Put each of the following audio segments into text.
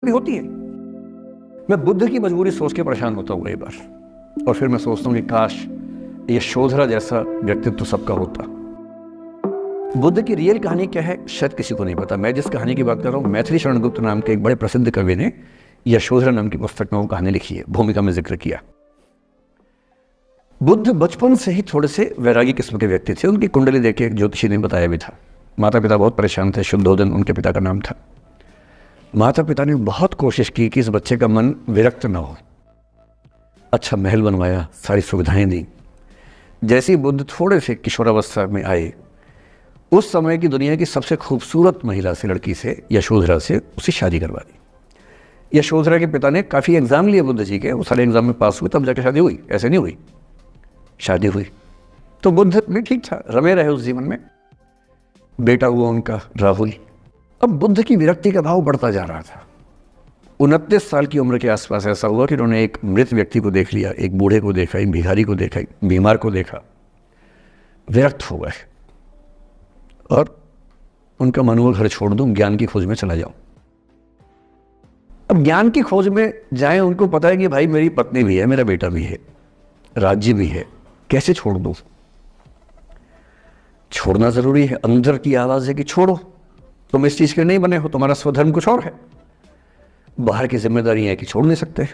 भी होती है। मैं बुद्ध की मजबूरी सोच के परेशान होता हूँ कई बार, और फिर मैं सोचता हूँ कि काश यशोधरा जैसा व्यक्तित्व सबका होता। बुद्ध की रियल कहानी क्या है शायद किसी को नहीं पता। मैं जिस कहानी की बात कर रहा हूँ, मैथिली शरण गुप्त नाम के एक बड़े प्रसिद्ध कवि ने यशोधरा नाम की पुस्तक में वो कहानी लिखी है, भूमिका में जिक्र किया। बुद्ध बचपन से ही थोड़े से वैरागी किस्म के व्यक्ति थे। उनकी कुंडली देख के एक ज्योतिषी ने बताया भी था। माता पिता बहुत परेशान थे, शुद्धोदन उनके पिता का नाम था। माता पिता ने बहुत कोशिश की कि इस बच्चे का मन विरक्त न हो। अच्छा महल बनवाया, सारी सुविधाएं दी। जैसे ही बुद्ध थोड़े से किशोरावस्था में आए, उस समय की दुनिया की सबसे खूबसूरत महिला से, लड़की से, यशोधरा से उसकी शादी करवा दी। यशोधरा के पिता ने काफ़ी एग्जाम लिए बुद्ध जी के, वो सारे एग्जाम में पास हुए, तब जाकर शादी हुई। ऐसे नहीं हुई, शादी हुई। तो बुद्ध भी ठीक था, रमे रहे उस जीवन में। बेटा हुआ उनका राहुल। अब बुद्ध की विरक्ति का भाव बढ़ता जा रहा था। 29 साल की उम्र के आसपास ऐसा हुआ कि उन्होंने एक मृत व्यक्ति को देख लिया, एक बूढ़े को देखा, एक भिखारी को देखा, एक बीमार को देखा। विरक्त हो गए और उनका मन हुआ घर छोड़ दूं, ज्ञान की खोज में चला जाऊं। अब ज्ञान की खोज में जाएं, उनको पता है कि भाई मेरी पत्नी भी है, मेरा बेटा भी है, राज्य भी है, कैसे छोड़ दूं? छोड़ना जरूरी है। अंदर की आवाज है कि छोड़ो, तुम इस चीज के नहीं बने हो, तुम्हारा स्वधर्म कुछ और है। बाहर की जिम्मेदारी है कि छोड़ नहीं सकते।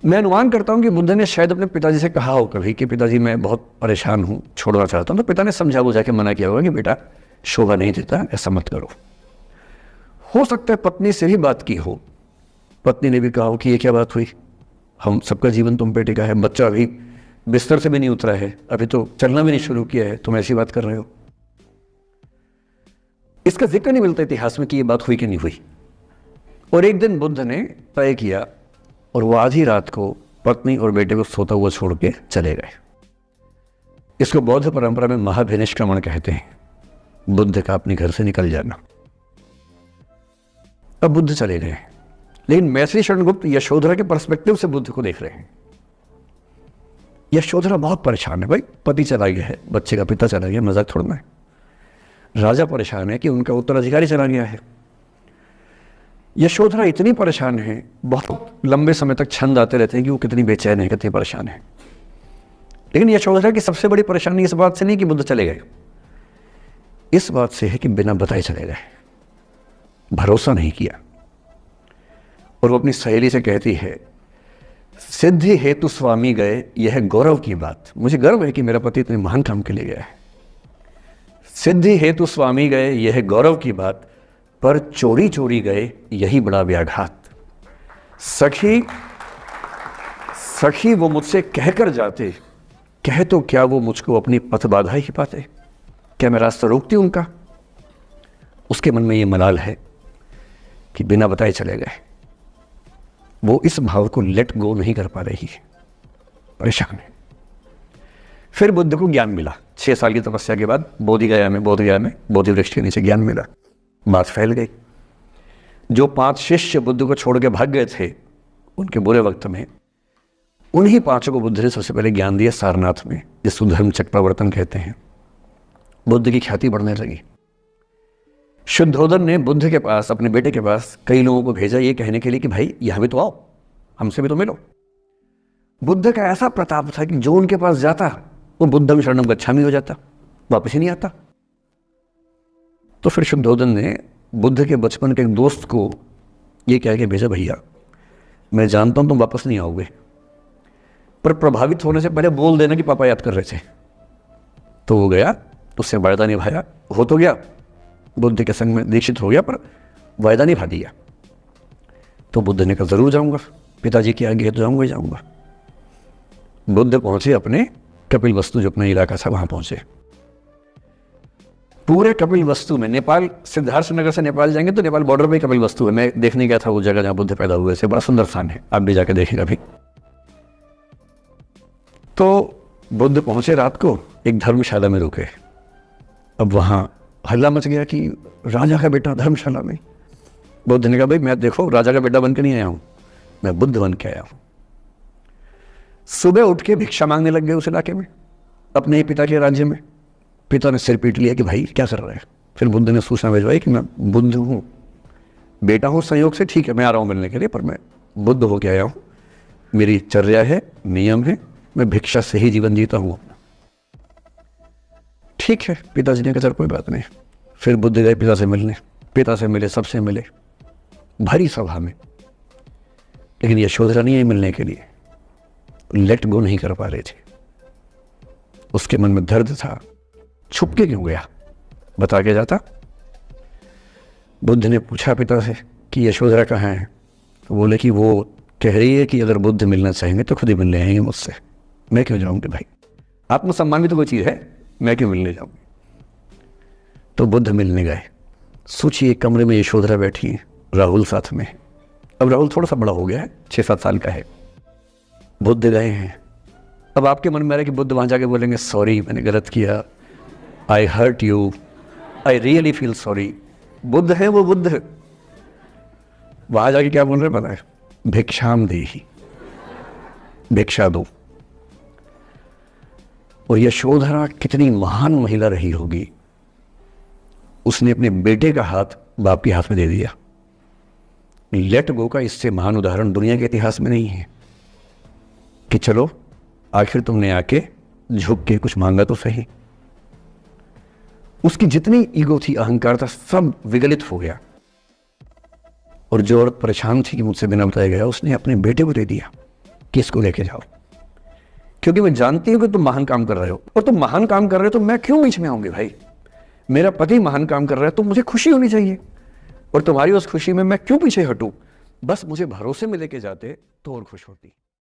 मैं अनुमान करता हूं कि बुद्ध ने शायद अपने पिताजी से कहा हो कभी कि पिताजी मैं बहुत परेशान हूं, छोड़ना चाहता हूं। तो पिता ने समझा बुझा के मना किया होगा कि बेटा शोभा नहीं देता, ऐसा मत करो। हो सकता है पत्नी से भी बात की हो, पत्नी ने भी कहा हो कि ये क्या बात हुई, हम सबका जीवन तुम पे टिका है, बच्चा अभी बिस्तर से भी नहीं उतरा है, अभी तो चलना भी नहीं शुरू किया है, तुम ऐसी बात कर रहे हो। इसका जिक्र नहीं मिलता इतिहास में कि ये बात हुई कि नहीं हुई। और एक दिन बुद्ध ने तय किया और वो आधी रात को पत्नी और बेटे को सोता हुआ छोड़ के चले गए। इसको बौद्ध परंपरा में महाभिनिष्क्रमण कहते हैं, बुद्ध का अपने घर से निकल जाना। अब बुद्ध चले गए, लेकिन मैथिली शरण गुप्त यशोधरा के पर्सपेक्टिव से बुद्ध को देख रहे हैं। यशोधरा बहुत परेशान है, भाई पति चला गया है, बच्चे का पिता चला गया, मजाक छोड़ना है। राजा परेशान है कि उनका उत्तराधिकारी चला गया है। यशोधरा इतनी परेशान है, बहुत लंबे समय तक छंद आते रहते हैं कि वो कितनी बेचैन है, कितनी परेशान है। लेकिन यशोधरा की सबसे बड़ी परेशानी इस बात से नहीं कि बुद्ध चले गए, इस बात से है कि बिना बताए चले गए, भरोसा नहीं किया। और वो अपनी सहेली से कहती है, सिद्धि हेतु स्वामी गए, यह गौरव की बात। मुझे गर्व है कि मेरा पति इतने महान काम के लिए गया है। सिद्धि हेतु स्वामी गए, यह गौरव की बात, पर चोरी चोरी गए, यही बड़ा व्याघात। सखी सखी वो मुझसे कहकर जाते, कह तो क्या वो मुझको अपनी पथ बाधा ही पाते, क्या मैं रास्ता रोकती उनका? उसके मन में ये मलाल है कि बिना बताए चले गए। वो इस भाव को लेट गो नहीं कर पा रही है, परेशान है। फिर बुद्ध को ज्ञान मिला 6 साल की तपस्या के बाद, बोधगया में बोधि वृक्ष के नीचे ज्ञान मिला। बात फैल गई। जो 5 शिष्य बुद्ध को छोड़ के भाग गए थे उनके बुरे वक्त में, उन्हीं 5 को बुद्ध ने सबसे पहले ज्ञान दिया सारनाथ में, जिसको धर्म चक्रवर्तन कहते हैं। बुद्ध की ख्याति बढ़ने लगी। शुद्धोदन ने बुद्ध के पास, अपने बेटे के पास कई लोगों को भेजा ये कहने के लिए कि भाई यहां भी तो आओ, हमसे भी तो मिलो। बुद्ध का ऐसा प्रताप था कि जो उनके पास जाता वो बुद्धम शरणम गच्छामि हो जाता, वापस ही नहीं आता। तो फिर शुद्धोदन ने बुद्ध के बचपन के एक दोस्त को ये कह के भेजा, भैया मैं जानता हूं तुम वापस नहीं आओगे, पर प्रभावित होने से पहले बोल देना कि पापा याद कर रहे थे। तो वो गया, उससे वायदा निभाया, हो तो गया, बुद्ध के संग में दीक्षित हो गया, पर वायदा निभा दिया। तो बुद्ध ने कहा जरूर जाऊंगा, पिताजी की आगे तो जाऊंगा ही जाऊंगा। बुद्ध पहुंचे अपने कपिल वस्तु, जो अपना इलाका था, वहां पहुंचे। पूरे कपिल वस्तु में, नेपाल सिद्धार्थ नगर से नेपाल जाएंगे तो नेपाल बॉर्डर पे कपिल वस्तु है। मैं देखने गया था वो जगह जहां बुद्ध पैदा हुए थे, बड़ा सुंदर स्थान है, आप भी जाके देखेंगे अभी। तो बुद्ध पहुंचे रात को, एक धर्मशाला में रुके। अब वहां हल्ला मच गया कि राजा का बेटा धर्मशाला में। बुद्ध ने कहा, भाई मैं देखो राजा का बेटा बन के नहीं आया हूं, मैं बुद्ध बन के आया हूं। सुबह उठ के भिक्षा मांगने लग गए उस इलाके में, अपने ही पिता के राज्य में। पिता ने सिर पीट लिया कि भाई क्या कर रहे हैं। फिर बुद्ध ने सूचना भिजवाई कि मैं बुद्ध हूं, बेटा हूँ संयोग से, ठीक है, मैं आ रहा हूँ मिलने के लिए, पर मैं बुद्ध होके आया हूँ, मेरी चर्या है, नियम है, मैं भिक्षा से ही जीवन जीता हूँ अपना। ठीक है, पिताजी ने कहा चल कोई बात नहीं। फिर बुद्ध गए पिता से मिलने, पिता से मिले, सबसे मिले, भरी सभा में, लेकिन यशोधरा नहीं आई मिलने के लिए, लेट गो नहीं कर पा रहे थे। उसके मन में दर्द था, छुप के क्यों गया, बता के जाता। बुद्ध ने पूछा पिता से कि यशोधरा कहाँ है, तो बोले कि वो कह रही है कि अगर बुद्ध मिलना चाहेंगे तो खुद ही मिलने आएंगे मुझसे, मैं क्यों जाऊंगी भाई, आत्मसम्मान भी तो कोई चीज़ है, मैं क्यों मिलने जाऊंगी। तो बुद्ध मिलने गए। सोचिए कमरे में यशोधरा बैठी है, राहुल साथ में। अब राहुल थोड़ा सा बड़ा हो गया है, 6-7 साल का है। बुद्ध गए हैं। अब आपके मन में आ रहा है कि बुद्ध वहाँ जाके बोलेंगे सॉरी मैंने गलत किया, I hurt you, I really feel sorry. बुद्ध है वो, बुद्ध है। वहाँ जाके क्या बोल रहे पता है, भिक्षाम देहि, भिक्षा दो। और यशोधरा कितनी महान महिला रही होगी, उसने अपने बेटे का हाथ बाप के हाथ में दे दिया। लेट गो का इससे महान उदाहरण दुनिया के इतिहास में नहीं है कि चलो आखिर तुमने आके झुक के कुछ मांगा तो सही। उसकी जितनी ईगो थी, अहंकार था, सब विगलित हो गया। और जो औरत परेशान थी कि मुझसे बिना बताया गया, उसने अपने बेटे को दे दिया कि इसको लेके जाओ, क्योंकि मैं जानती हूं कि तुम महान काम कर रहे हो, और तुम महान काम कर रहे हो तो मैं क्यों बीच में आऊंगी भाई। मेरा पति महान काम कर रहा है तो मुझे खुशी होनी चाहिए, और तुम्हारी उस खुशी में मैं क्यों पीछे हटूं। बस मुझे भरोसे में लेके जाते तो और खुश होती।